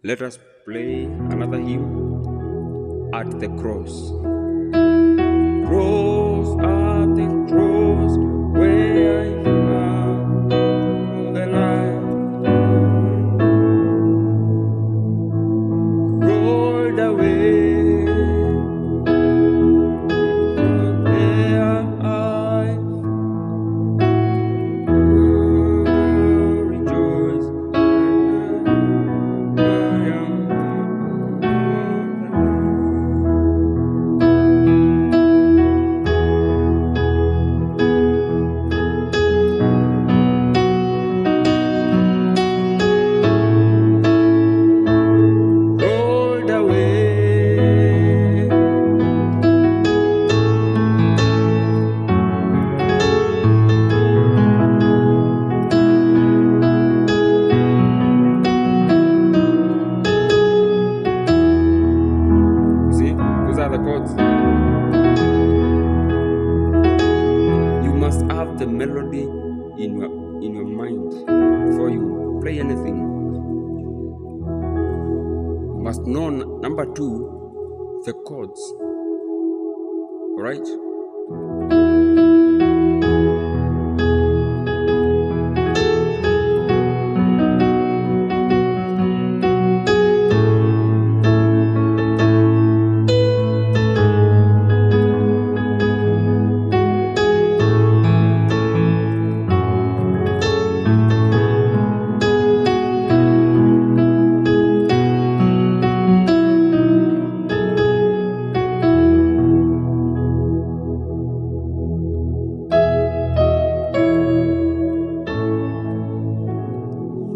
Let us play another hymn, At the Cross. Cross, at the cross, where I found the light, rolled away, there I rejoice, I am. The chords. You must have the melody in your mind before you play anything. You must know number 2, the chords. All right?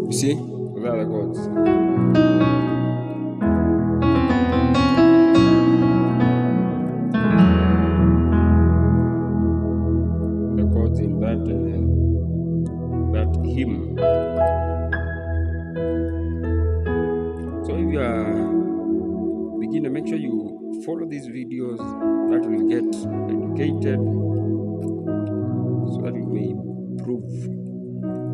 You see? Those are the chords. The chords in that hymn. So if you are beginner, make sure you follow these videos. That will get educated, so that you may improve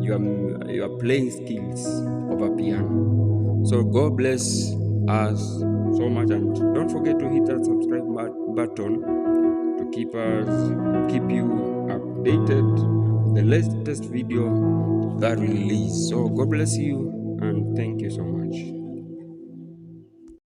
your playing skills of a piano. So God bless us so much, and don't forget to hit that subscribe button to keep you updated with the latest video that we release. So God bless you, and thank you so much.